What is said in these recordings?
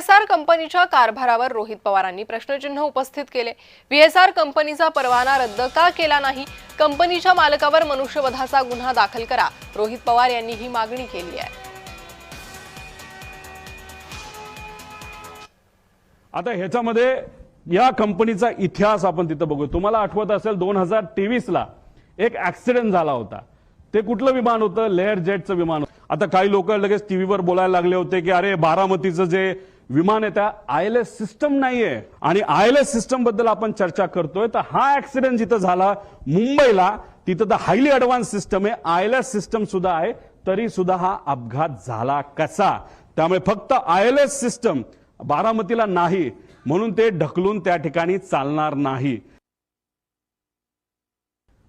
व्हीएसआर कंपनीच्या कारभारावर रोहित पवारांनी प्रश्नचिन्ह उपस्थित केले। व्हीएसआर कंपनीचा परवाना रद्द का केला नाही? कंपनीच्या मालकावर मनुष्यवधाचा गुन्हा दाखल करा, रोहित पवार यांनी ही मागणी केली आहे। आता ह्याच्यामध्ये या कंपनीचा इतिहास आपण तिथे बघू। तुम्हाला आठवत असेल 2023 ला एक ऍक्सिडेंट झाला होता। ते कुठलं विमान होतं? लेअर जेटचं विमान। आता काही लोक लगेच टीव्हीवर बोलायला लागले होते की अरे बारामतीचं जे विमान आहे त्या आयएलएस सिस्टम नाहीये आणि आयएलएस सिस्टम बद्दल आपण चर्चा करतोय। तर हा ऍक्सिडेंट जिथं झाला मुंबईला, तिथं तर हायली ऍडव्हान्स सिस्टम आहे, आयएलएस सिस्टम सुद्धा आहे, तरी सुद्धा हा अपघात झाला कसा? त्यामुळे फक्त आयएलएस सिस्टम बारामतीला नाही म्हणून ते ढकलून त्या ठिकाणी चालणार नाही।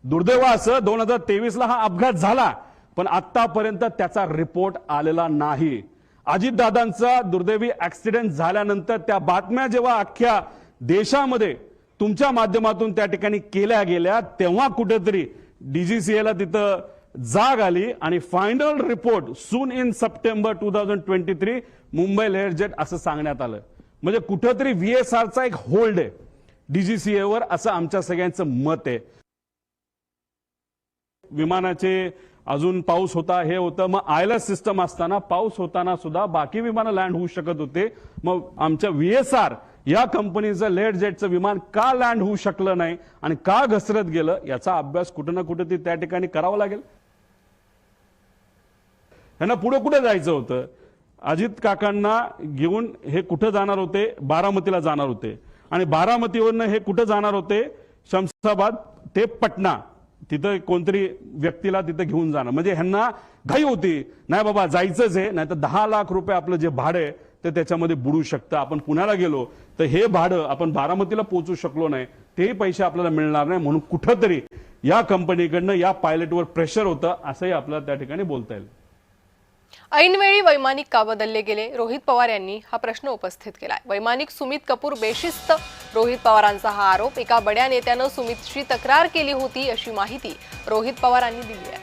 दुर्दैव असं 2023 ला हा अपघात झाला, पण आतापर्यंत त्याचा रिपोर्ट आलेला नाही। अजितदादांचा दुर्दैवी ऍक्सिडेंट झाल्यानंतर त्या बातम्या जेव्हा अख्ख्या देशामध्ये तुमच्या माध्यमातून त्या ठिकाणी केल्या गेल्या, तेव्हा कुठेतरी डीजीसीएला तिथं जाग आली आणि final report soon in September 2023 Mumbai layer jet असं सांगण्यात आलं। म्हणजे कुठेतरी व्हीएसआरचा एक होल्ड आहे डीजीसीएवर, असं आमच्या सगळ्यांचं मत आहे। विमानाचे अजून पाऊस होता, हे होतं, मग आयएलएस सिस्टम असताना पाऊस होताना सुद्धा बाकी विमानं लँड होऊ शकत होते, मग आमच्या व्हीएसआर या कंपनीचं लेअर जेटचं विमान का लँड होऊ शकलं नाही आणि का घसरत गेलं, याचा अभ्यास कुठे ना कुठे त्या ठिकाणी करावा लागेल। त्यांना पुढे कुठे जायचं होतं? अजित काकांना घेऊन हे कुठे जाणार होते? बारामतीला जाणार होते आणि बारामतीवरनं हे कुठे जाणार होते? शमशाबाद ते पटना, तिथं कोणतरी व्यक्तीला तिथं घेऊन जाणं। म्हणजे ह्यांना घाई होती, नाही बाबा जायचंच आहे, नाही तर 10 लाख रुपये आपलं जे भाडं आहे ते त्याच्यामध्ये बुडू शकतं। आपण पुण्याला गेलो तर हे भाडं आपण बारामतीला पोहोचू शकलो नाही, तेही पैसे आपल्याला मिळणार नाही, म्हणून कुठंतरी या कंपनीकडनं या पायलटवर प्रेशर होतं, असंही आपल्याला त्या ठिकाणी बोलता येईल। ऐनवेळी वैमानिक का बदलले गेले? रोहित पवार यांनी हा प्रश्न उपस्थित केलाय। वैमानिक सुमित कपूर बेशिस्त, रोहित पवारांचा हा आरोप। एका बड्या नेत्यानं सुमितशी तक्रार केली होती अशी माहिती रोहित पवारांनी दिली आहे।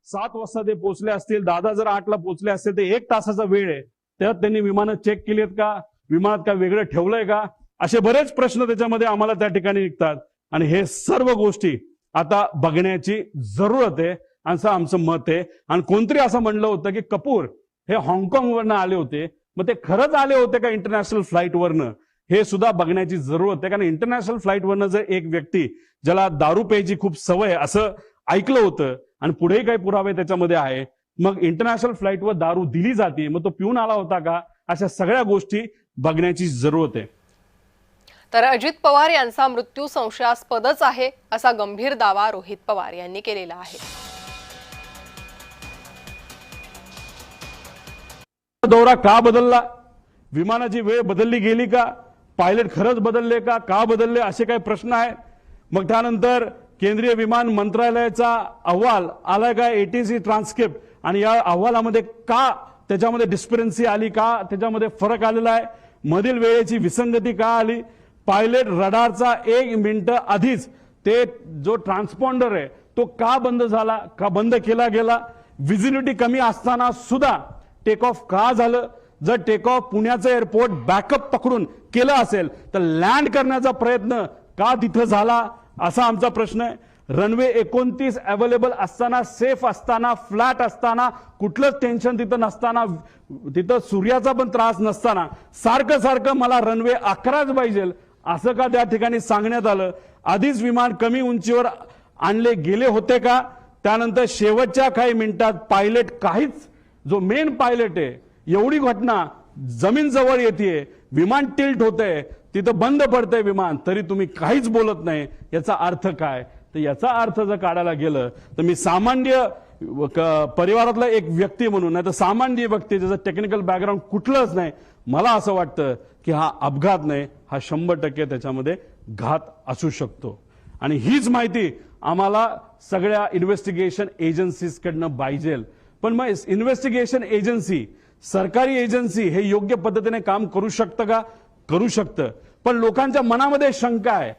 7 वाजता ते पोहोचले असतील, दादा जर 8 ला पोहोचले असतील, तर 1 तासाचा वेळ आहे, त्यात त्यांनी विमानं चेक केलीत का? विमानात काय वेगळं ठेवलंय का? असे बरेच प्रश्न त्याच्यामध्ये आम्हाला त्या ठिकाणी निघतात आणि हे सर्व गोष्टी आता बघण्याची जरूरत आहे असं आमचं मत आहे। आणि कोणतरी असं म्हणलं होतं की कपूर हे हाँगकाँगवरनं आले होते, मग ते खरंच आले होते का इंटरनॅशनल फ्लाईटवरनं? हे सुद्धा बघण्याची जरूरत आहे, कारण इंटरनॅशनल फ्लाईटवरनं जर एक व्यक्ती ज्याला दारू प्यायची खूप सवय असं ऐकलं होतं आणि पुढेही काही पुरावे त्याच्यामध्ये आहे, मग इंटरनॅशनल फ्लाईटवर दारू दिली जाते, मग तो पिऊन आला होता का? अशा सगळ्या गोष्टी बघण्याची जरूरत आहे। तर अजित पवार यांचा मृत्यू संशयास्पदच आहे असा गंभीर दावा रोहित पवार यांनी केलेला आहे। दौरा का बदलला? विमानाची वेळ बदलली गेली का? पायलट खरंच बदलले का? का बदलले? असे काही प्रश्न आहेत। मग त्यानंतर केंद्रीय विमान मंत्रालयाचा अहवाल आलाय का? एटीसी ट्रान्सक्रिप्ट, आणि या अहवालामध्ये का त्याच्यामध्ये डिस्क्रिपन्सी आली? का त्याच्यामध्ये फरक आलेला आहे? मधील वेळेची विसंगती का आली? पायलट रडारचा 1 मिनिट आधीच ते जो ट्रान्सपॉन्डर आहे तो का बंद झाला? का बंद केला गेला? व्हिजिबिलिटी कमी असताना सुद्धा टेक ऑफ का झालं? जर टेक ऑफ पुण्याचं एअरपोर्ट बॅकअप पकडून केलं असेल तर लँड करण्याचा प्रयत्न का तिथं झाला, असा आमचा प्रश्न आहे। रनवे 29 अवेलेबल असताना, सेफ असताना, फ्लॅट असताना, कुठलंच टेन्शन तिथं नसताना, तिथं सूर्याचा पण त्रास नसताना सारखं सारखं मला रनवे 11च पाहिजे असं का त्या ठिकाणी सांगण्यात आलं? आधीच विमान कमी उंचीवर आणले गेले होते का? त्यानंतर शेवटच्या काही मिनिटात पायलट काहीच, जो मेन पायलट आहे, एवढी घटना जमीन जवळ येते, विमान टिल्ट होतंय, तिथं बंद पडतंय विमान, तरी तुम्ही काहीच बोलत नाही, याचा अर्थ काय? तर याचा अर्थ जर काढायला गेलं तर मी सामान्य परिवारातला एक व्यक्ती म्हणून, नाही तर सामान्य व्यक्ती ज्याचं टेक्निकल बॅकग्राऊंड कुठलंच नाही, मला असं वाटतं की हा अपघात नाही, हा 100% त्याच्यामध्ये घात असू शकतो। आणि हीच माहिती आम्हाला सगळ्या इन्व्हेस्टिगेशन एजन्सीजकडनं पाहिजे। पण मग इन्व्हेस्टिगेशन एजन्सी, सरकारी एजन्सी हे योग्य पद्धतीने काम करू शकतं का? करू शकतं, पण लोकांच्या मनामध्ये शंका आहे